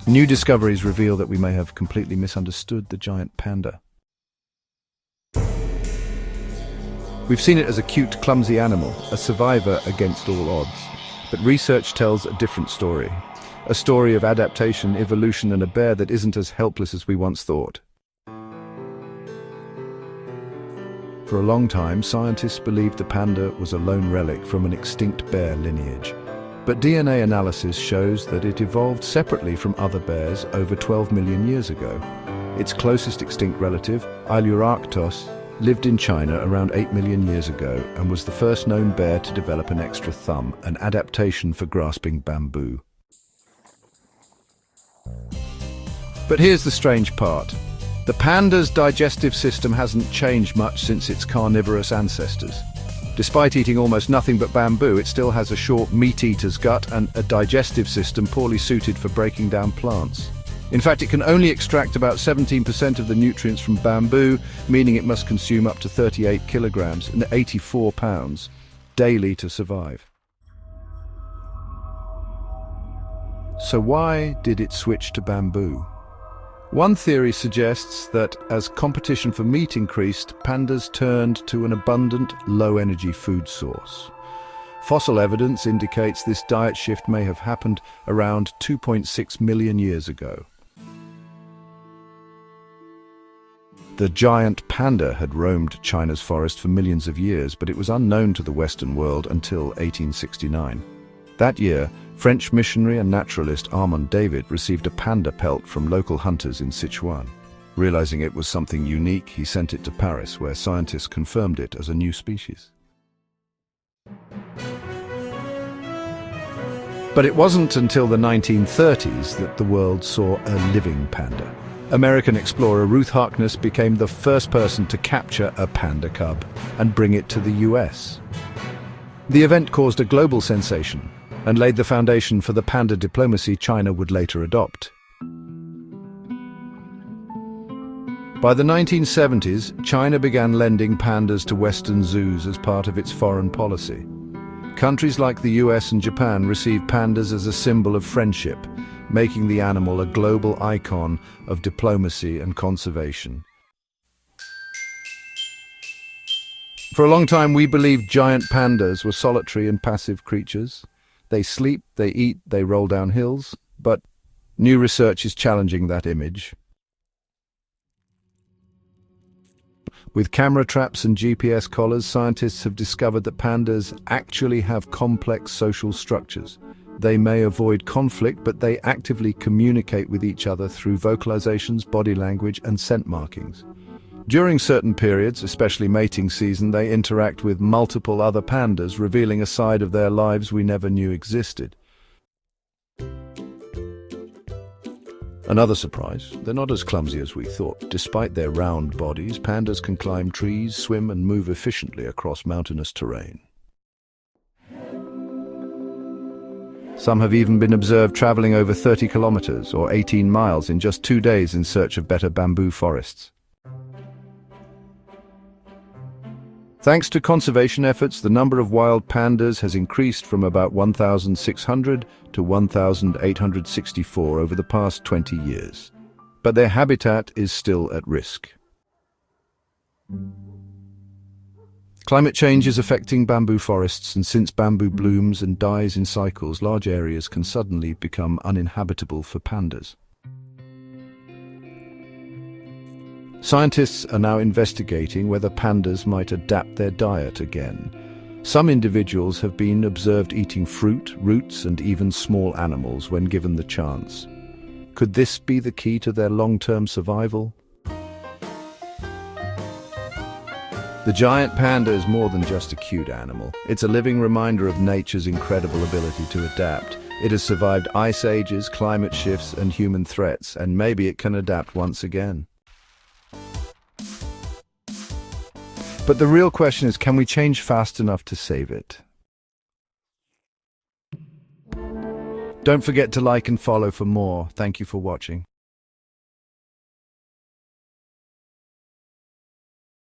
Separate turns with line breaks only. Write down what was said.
New discoveries reveal that we may have completely misunderstood the giant panda. We've seen it as a cute, clumsy animal, a survivor against all odds. But research tells a different story. A story of adaptation, evolution, and a bear that isn't as helpless as we once thought. For a long time, scientists believed the panda was a lone relic from an extinct bear lineage. But DNA analysis shows that it evolved separately from other bears over 12 million years ago. Its closest extinct relative, Ailuroarctos, lived in China around 8 million years ago and was the first known bear to develop an extra thumb, an adaptation for grasping bamboo. But here's the strange part. The panda's digestive system hasn't changed much since its carnivorous ancestors. Despite eating almost nothing but bamboo, it still has a short meat-eater's gut and a digestive system poorly suited for breaking down plants. In fact, it can only extract about 17% of the nutrients from bamboo, meaning it must consume up to 38 kilograms and 84 pounds daily to survive. So why did it switch to bamboo? One theory suggests that as competition for meat increased, pandas turned to an abundant, low-energy food source. Fossil evidence indicates this diet shift may have happened around 2.6 million years ago. The giant panda had roamed China's forest for millions of years, but it was unknown to the Western world until 1869. That year, French missionary and naturalist Armand David received a panda pelt from local hunters in Sichuan. Realizing it was something unique, he sent it to Paris, where scientists confirmed it as a new species. But it wasn't until the 1930s that the world saw a living panda. American explorer Ruth Harkness became the first person to capture a panda cub and bring it to the US. The event caused a global sensation and laid the foundation for the panda diplomacy China would later adopt. By the 1970s, China began lending pandas to Western zoos as part of its foreign policy. Countries like the US and Japan received pandas as a symbol of friendship, making the animal a global icon of diplomacy and conservation. For a long time, we believed giant pandas were solitary and passive creatures. They sleep, they eat, they roll down hills, but new research is challenging that image. With camera traps and GPS collars, scientists have discovered that pandas actually have complex social structures. They may avoid conflict, but they actively communicate with each other through vocalizations, body language, and scent markings. During certain periods, especially mating season, they interact with multiple other pandas, revealing a side of their lives we never knew existed. Another surprise, they're not as clumsy as we thought. Despite their round bodies, pandas can climb trees, swim, and move efficiently across mountainous terrain. Some have even been observed traveling over 30 kilometers or 18 miles in just 2 days in search of better bamboo forests. Thanks to conservation efforts, the number of wild pandas has increased from about 1,600 to 1,864 over the past 20 years. But their habitat is still at risk. Climate change is affecting bamboo forests, and since bamboo blooms and dies in cycles, large areas can suddenly become uninhabitable for pandas. Scientists are now investigating whether pandas might adapt their diet again. Some individuals have been observed eating fruit, roots, and even small animals when given the chance. Could this be the key to their long-term survival? The giant panda is more than just a cute animal. It's a living reminder of nature's incredible ability to adapt. It has survived ice ages, climate shifts, and human threats, and maybe it can adapt once again. But the real question is, can we change fast enough to save it? Don't forget to like and follow for more. Thank you for watching.